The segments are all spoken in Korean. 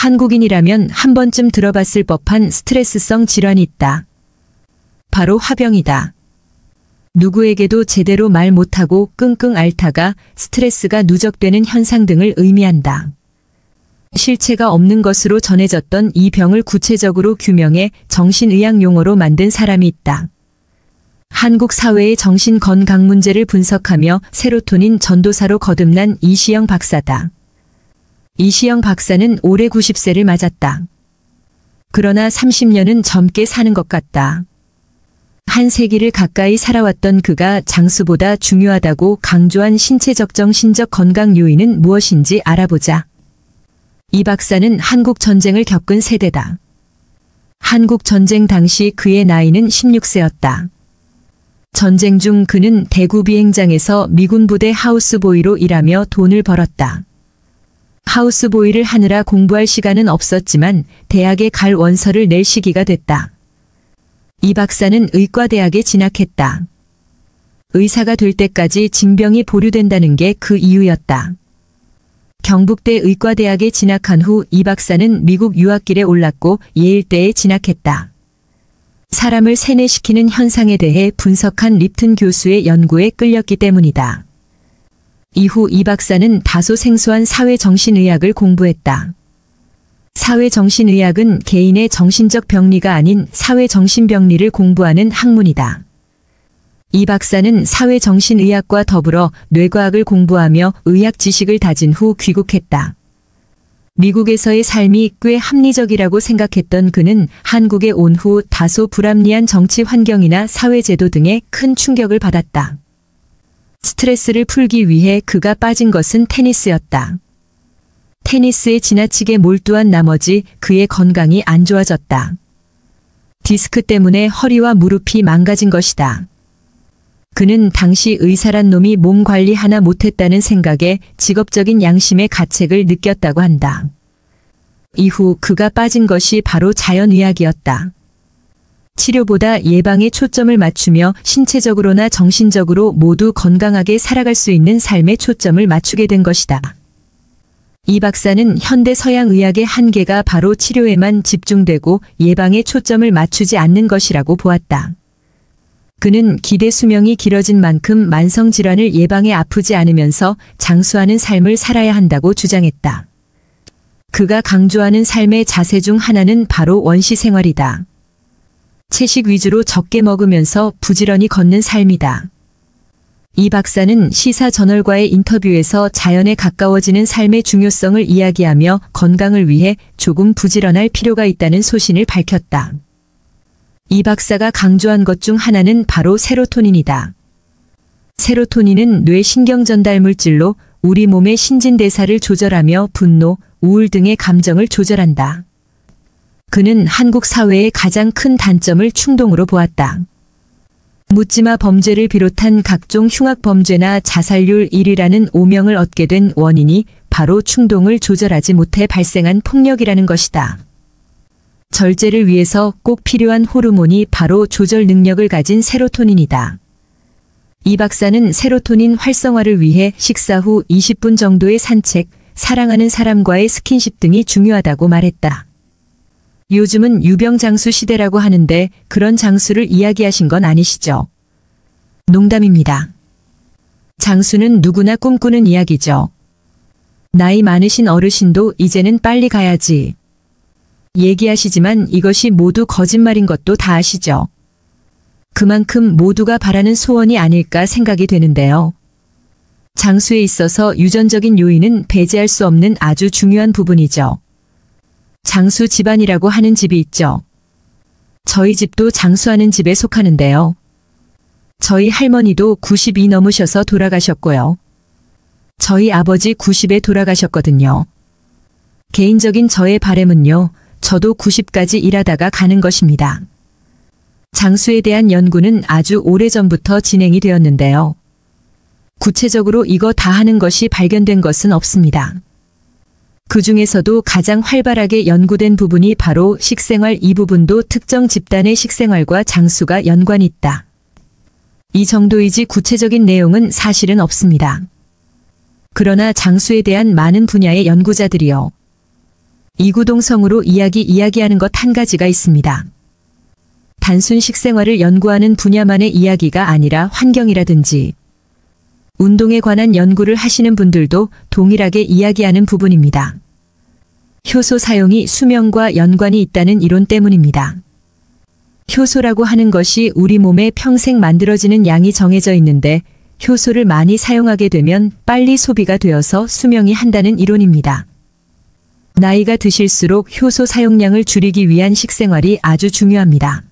한국인이라면 한 번쯤 들어봤을 법한 스트레스성 질환이 있다. 바로 화병이다. 누구에게도 제대로 말 못하고 끙끙 앓다가 스트레스가 누적되는 현상 등을 의미한다. 실체가 없는 것으로 전해졌던 이 병을 구체적으로 규명해 정신의학 용어로 만든 사람이 있다. 한국 사회의 정신건강 문제를 분석하며 세로토닌 전도사로 거듭난 이시영 박사다. 이시영 박사는 올해 90세를 맞았다. 그러나 30년은 젊게 사는 것 같다. 한 세기를 가까이 살아왔던 그가 장수보다 중요하다고 강조한 신체적 정신적 건강 요인은 무엇인지 알아보자. 이 박사는 한국 전쟁을 겪은 세대다. 한국 전쟁 당시 그의 나이는 16세였다. 전쟁 중 그는 대구 비행장에서 미군 부대 하우스보이로 일하며 돈을 벌었다. 하우스보이를 하느라 공부할 시간은 없었지만 대학에 갈 원서를 낼 시기가 됐다. 이 박사는 의과대학에 진학했다. 의사가 될 때까지 징병이 보류된다는 게 그 이유였다. 경북대 의과대학에 진학한 후 이 박사는 미국 유학길에 올랐고 예일대에 진학했다. 사람을 세뇌시키는 현상에 대해 분석한 립튼 교수의 연구에 끌렸기 때문이다. 이후 이 박사는 다소 생소한 사회정신의학을 공부했다. 사회정신의학은 개인의 정신적 병리가 아닌 사회정신병리를 공부하는 학문이다. 이 박사는 사회정신의학과 더불어 뇌과학을 공부하며 의학 지식을 다진 후 귀국했다. 미국에서의 삶이 꽤 합리적이라고 생각했던 그는 한국에 온 후 다소 불합리한 정치 환경이나 사회제도 등에 큰 충격을 받았다. 스트레스를 풀기 위해 그가 빠진 것은 테니스였다. 테니스에 지나치게 몰두한 나머지 그의 건강이 안 좋아졌다. 디스크 때문에 허리와 무릎이 망가진 것이다. 그는 당시 의사란 놈이 몸 관리 하나 못했다는 생각에 직업적인 양심의 가책을 느꼈다고 한다. 이후 그가 빠진 것이 바로 자연의학이었다. 치료보다 예방에 초점을 맞추며 신체적으로나 정신적으로 모두 건강하게 살아갈 수 있는 삶에 초점을 맞추게 된 것이다. 이 박사는 현대 서양의학의 한계가 바로 치료에만 집중되고 예방에 초점을 맞추지 않는 것이라고 보았다. 그는 기대 수명이 길어진 만큼 만성질환을 예방해 아프지 않으면서 장수하는 삶을 살아야 한다고 주장했다. 그가 강조하는 삶의 자세 중 하나는 바로 원시 생활이다. 채식 위주로 적게 먹으면서 부지런히 걷는 삶이다. 이 박사는 시사저널과의 인터뷰에서 자연에 가까워지는 삶의 중요성을 이야기하며 건강을 위해 조금 부지런할 필요가 있다는 소신을 밝혔다. 이 박사가 강조한 것 중 하나는 바로 세로토닌이다. 세로토닌은 뇌 신경 전달 물질로 우리 몸의 신진대사를 조절하며 분노, 우울 등의 감정을 조절한다. 그는 한국 사회의 가장 큰 단점을 충동으로 보았다. 묻지마 범죄를 비롯한 각종 흉악 범죄나 자살률 1위라는 오명을 얻게 된 원인이 바로 충동을 조절하지 못해 발생한 폭력이라는 것이다. 절제를 위해서 꼭 필요한 호르몬이 바로 조절 능력을 가진 세로토닌이다. 이 박사는 세로토닌 활성화를 위해 식사 후 20분 정도의 산책, 사랑하는 사람과의 스킨십 등이 중요하다고 말했다. 요즘은 유병장수 시대라고 하는데 그런 장수를 이야기하신 건 아니시죠? 농담입니다. 장수는 누구나 꿈꾸는 이야기죠. 나이 많으신 어르신도 이제는 빨리 가야지 얘기하시지만 이것이 모두 거짓말인 것도 다 아시죠? 그만큼 모두가 바라는 소원이 아닐까 생각이 되는데요. 장수에 있어서 유전적인 요인은 배제할 수 없는 아주 중요한 부분이죠. 장수 집안이라고 하는 집이 있죠. 저희 집도 장수하는 집에 속하는데요. 저희 할머니도 90이 넘으셔서 돌아가셨고요. 저희 아버지 90에 돌아가셨거든요. 개인적인 저의 바람은요. 저도 90까지 일하다가 가는 것입니다. 장수에 대한 연구는 아주 오래전부터 진행이 되었는데요. 구체적으로 이거 다 하는 것이 발견된 것은 없습니다. 그 중에서도 가장 활발하게 연구된 부분이 바로 식생활. 이 부분도 특정 집단의 식생활과 장수가 연관이 있다. 이 정도이지 구체적인 내용은 사실은 없습니다. 그러나 장수에 대한 많은 분야의 연구자들이요. 이구동성으로 이야기하는 것 한 가지가 있습니다. 단순 식생활을 연구하는 분야만의 이야기가 아니라 환경이라든지 운동에 관한 연구를 하시는 분들도 동일하게 이야기하는 부분입니다. 효소 사용이 수명과 연관이 있다는 이론 때문입니다. 효소라고 하는 것이 우리 몸에 평생 만들어지는 양이 정해져 있는데 효소를 많이 사용하게 되면 빨리 소비가 되어서 수명이 한다는 이론입니다. 나이가 드실수록 효소 사용량을 줄이기 위한 식생활이 아주 중요합니다.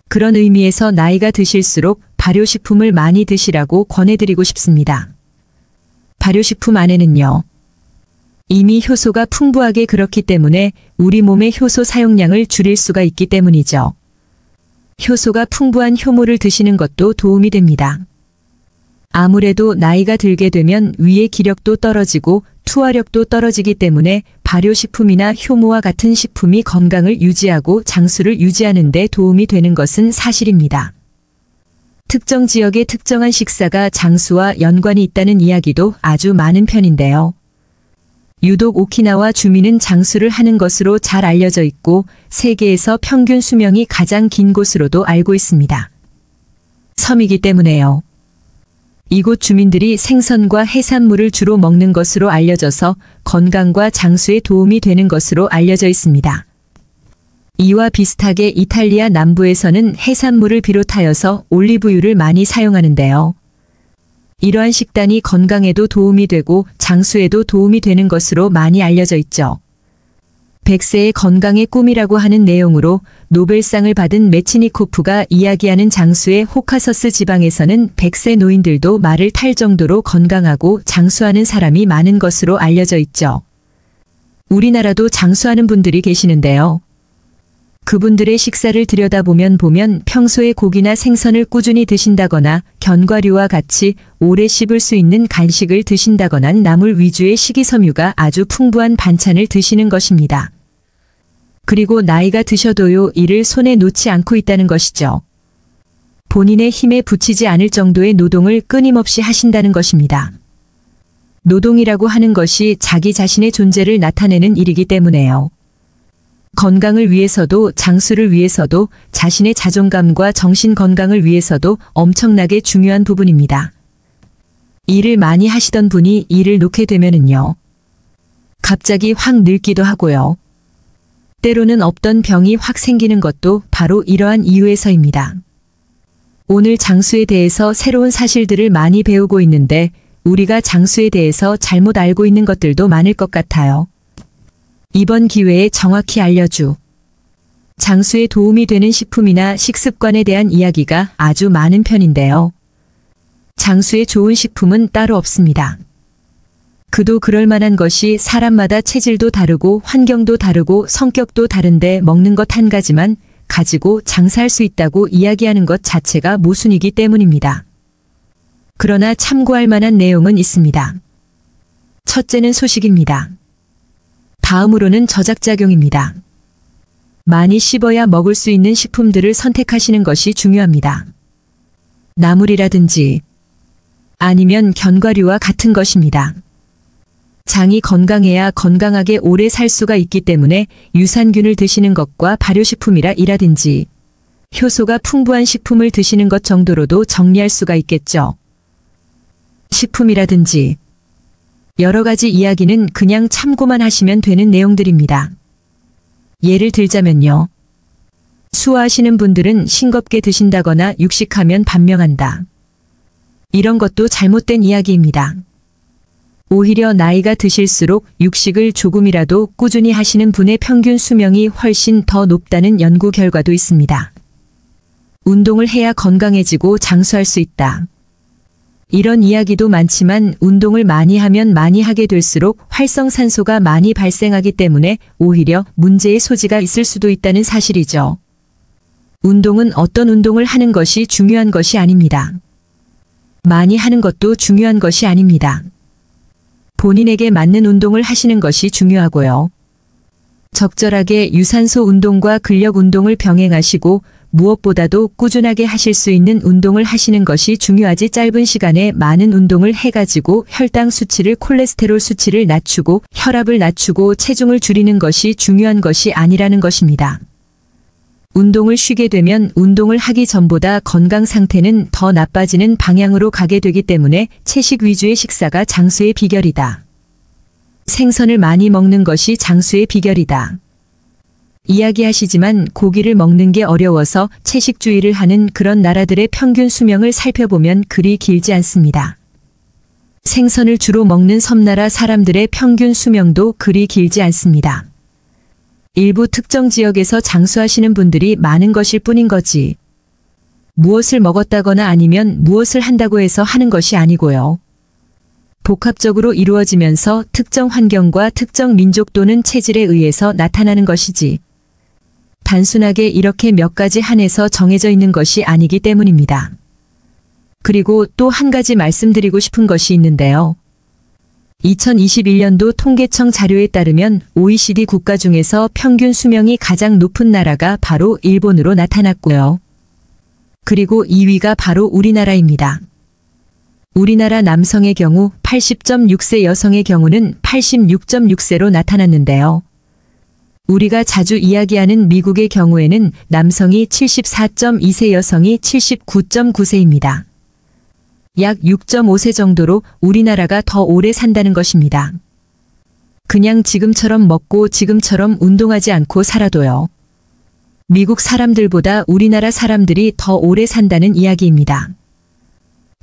그런 의미에서 나이가 드실수록 발효식품을 많이 드시라고 권해드리고 싶습니다. 발효식품 안에는요, 이미 효소가 풍부하게 그렇기 때문에 우리 몸의 효소 사용량을 줄일 수가 있기 때문이죠. 효소가 풍부한 효모를 드시는 것도 도움이 됩니다. 아무래도 나이가 들게 되면 위의 기력도 떨어지고 투하력도 떨어지기 때문에 발효식품이나 효모와 같은 식품이 건강을 유지하고 장수를 유지하는 데 도움이 되는 것은 사실입니다. 특정 지역의 특정한 식사가 장수와 연관이 있다는 이야기도 아주 많은 편인데요. 유독 오키나와 주민은 장수를 하는 것으로 잘 알려져 있고 세계에서 평균 수명이 가장 긴 곳으로도 알고 있습니다. 섬이기 때문에요. 이곳 주민들이 생선과 해산물을 주로 먹는 것으로 알려져서 건강과 장수에 도움이 되는 것으로 알려져 있습니다. 이와 비슷하게 이탈리아 남부에서는 해산물을 비롯하여서 올리브유를 많이 사용하는데요. 이러한 식단이 건강에도 도움이 되고 장수에도 도움이 되는 것으로 많이 알려져 있죠. 100세의 건강의 꿈이라고 하는 내용으로 노벨상을 받은 메치니코프가 이야기하는 장수의 호카서스 지방에서는 100세 노인들도 말을 탈 정도로 건강하고 장수하는 사람이 많은 것으로 알려져 있죠. 우리나라도 장수하는 분들이 계시는데요. 그분들의 식사를 들여다보면 평소에 고기나 생선을 꾸준히 드신다거나 견과류와 같이 오래 씹을 수 있는 간식을 드신다거나 나물 위주의 식이섬유가 아주 풍부한 반찬을 드시는 것입니다. 그리고 나이가 드셔도요, 이를 손에 놓지 않고 있다는 것이죠. 본인의 힘에 부치지 않을 정도의 노동을 끊임없이 하신다는 것입니다. 노동이라고 하는 것이 자기 자신의 존재를 나타내는 일이기 때문에요. 건강을 위해서도 장수를 위해서도 자신의 자존감과 정신 건강을 위해서도 엄청나게 중요한 부분입니다. 일을 많이 하시던 분이 일을 놓게 되면은요, 갑자기 확 늙기도 하고요. 때로는 없던 병이 확 생기는 것도 바로 이러한 이유에서입니다. 오늘 장수에 대해서 새로운 사실들을 많이 배우고 있는데 우리가 장수에 대해서 잘못 알고 있는 것들도 많을 것 같아요. 이번 기회에 정확히 알려주. 장수에 도움이 되는 식품이나 식습관에 대한 이야기가 아주 많은 편인데요. 장수에 좋은 식품은 따로 없습니다. 그도 그럴 만한 것이 사람마다 체질도 다르고 환경도 다르고 성격도 다른데 먹는 것 한 가지만 가지고 장사할 수 있다고 이야기하는 것 자체가 모순이기 때문입니다. 그러나 참고할 만한 내용은 있습니다. 첫째는 소식입니다. 다음으로는 저작작용입니다. 많이 씹어야 먹을 수 있는 식품들을 선택하시는 것이 중요합니다. 나물이라든지 아니면 견과류와 같은 것입니다. 장이 건강해야 건강하게 오래 살 수가 있기 때문에 유산균을 드시는 것과 발효식품이라든지 효소가 풍부한 식품을 드시는 것 정도로도 정리할 수가 있겠죠. 식품이라든지 여러 가지 이야기는 그냥 참고만 하시면 되는 내용들입니다. 예를 들자면요. 수화하시는 분들은 싱겁게 드신다거나 육식하면 반명한다. 이런 것도 잘못된 이야기입니다. 오히려 나이가 드실수록 육식을 조금이라도 꾸준히 하시는 분의 평균 수명이 훨씬 더 높다는 연구 결과도 있습니다. 운동을 해야 건강해지고 장수할 수 있다. 이런 이야기도 많지만 운동을 많이 하면 많이 하게 될수록 활성산소가 많이 발생하기 때문에 오히려 문제의 소지가 있을 수도 있다는 사실이죠. 운동은 어떤 운동을 하는 것이 중요한 것이 아닙니다. 많이 하는 것도 중요한 것이 아닙니다. 본인에게 맞는 운동을 하시는 것이 중요하고요. 적절하게 유산소 운동과 근력 운동을 병행하시고 무엇보다도 꾸준하게 하실 수 있는 운동을 하시는 것이 중요하지 짧은 시간에 많은 운동을 해가지고 혈당 수치를 콜레스테롤 수치를 낮추고 혈압을 낮추고 체중을 줄이는 것이 중요한 것이 아니라는 것입니다. 운동을 쉬게 되면 운동을 하기 전보다 건강 상태는 더 나빠지는 방향으로 가게 되기 때문에 채식 위주의 식사가 장수의 비결이다. 생선을 많이 먹는 것이 장수의 비결이다. 이야기하시지만 고기를 먹는 게 어려워서 채식주의를 하는 그런 나라들의 평균 수명을 살펴보면 그리 길지 않습니다. 생선을 주로 먹는 섬나라 사람들의 평균 수명도 그리 길지 않습니다. 일부 특정 지역에서 장수하시는 분들이 많은 것일 뿐인 거지. 무엇을 먹었다거나 아니면 무엇을 한다고 해서 하는 것이 아니고요. 복합적으로 이루어지면서 특정 환경과 특정 민족 또는 체질에 의해서 나타나는 것이지. 단순하게 이렇게 몇 가지 한해서 정해져 있는 것이 아니기 때문입니다. 그리고 또 한 가지 말씀드리고 싶은 것이 있는데요. 2021년도 통계청 자료에 따르면 OECD 국가 중에서 평균 수명이 가장 높은 나라가 바로 일본으로 나타났고요. 그리고 2위가 바로 우리나라입니다. 우리나라 남성의 경우 80.6세, 여성의 경우는 86.6세로 나타났는데요. 우리가 자주 이야기하는 미국의 경우에는 남성이 74.2세, 여성이 79.9세입니다. 약 6.5세 정도로 우리나라가 더 오래 산다는 것입니다. 그냥 지금처럼 먹고 지금처럼 운동하지 않고 살아도요. 미국 사람들보다 우리나라 사람들이 더 오래 산다는 이야기입니다.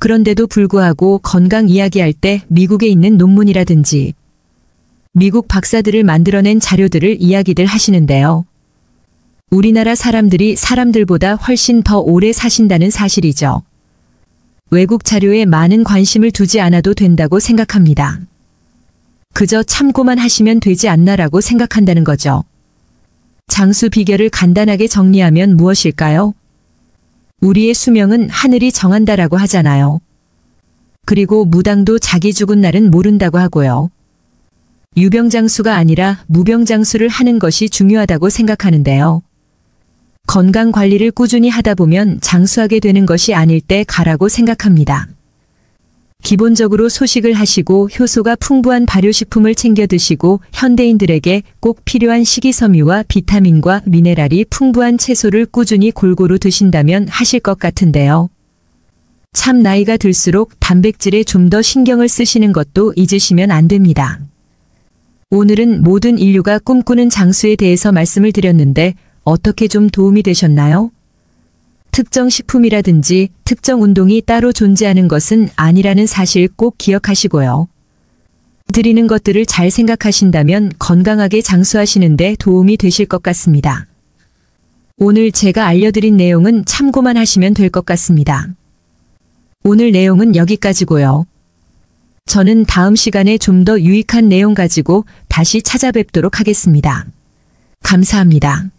그런데도 불구하고 건강 이야기할 때 미국에 있는 논문이라든지 미국 박사들을 만들어낸 자료들을 이야기들 하시는데요. 우리나라 사람들이 사람들보다 훨씬 더 오래 사신다는 사실이죠. 외국 자료에 많은 관심을 두지 않아도 된다고 생각합니다. 그저 참고만 하시면 되지 않나라고 생각한다는 거죠. 장수 비결을 간단하게 정리하면 무엇일까요? 우리의 수명은 하늘이 정한다라고 하잖아요. 그리고 무당도 자기 죽은 날은 모른다고 하고요. 유병장수가 아니라 무병장수를 하는 것이 중요하다고 생각하는데요. 건강 관리를 꾸준히 하다 보면 장수하게 되는 것이 아닐 때 가라고 생각합니다. 기본적으로 소식을 하시고 효소가 풍부한 발효식품을 챙겨 드시고 현대인들에게 꼭 필요한 식이섬유와 비타민과 미네랄이 풍부한 채소를 꾸준히 골고루 드신다면 하실 것 같은데요. 참 나이가 들수록 단백질에 좀 더 신경을 쓰시는 것도 잊으시면 안 됩니다. 오늘은 모든 인류가 꿈꾸는 장수에 대해서 말씀을 드렸는데 어떻게 좀 도움이 되셨나요? 특정 식품이라든지 특정 운동이 따로 존재하는 것은 아니라는 사실 꼭 기억하시고요. 드리는 것들을 잘 생각하신다면 건강하게 장수하시는데 도움이 되실 것 같습니다. 오늘 제가 알려드린 내용은 참고만 하시면 될 것 같습니다. 오늘 내용은 여기까지고요. 저는 다음 시간에 좀 더 유익한 내용 가지고 다시 찾아뵙도록 하겠습니다. 감사합니다.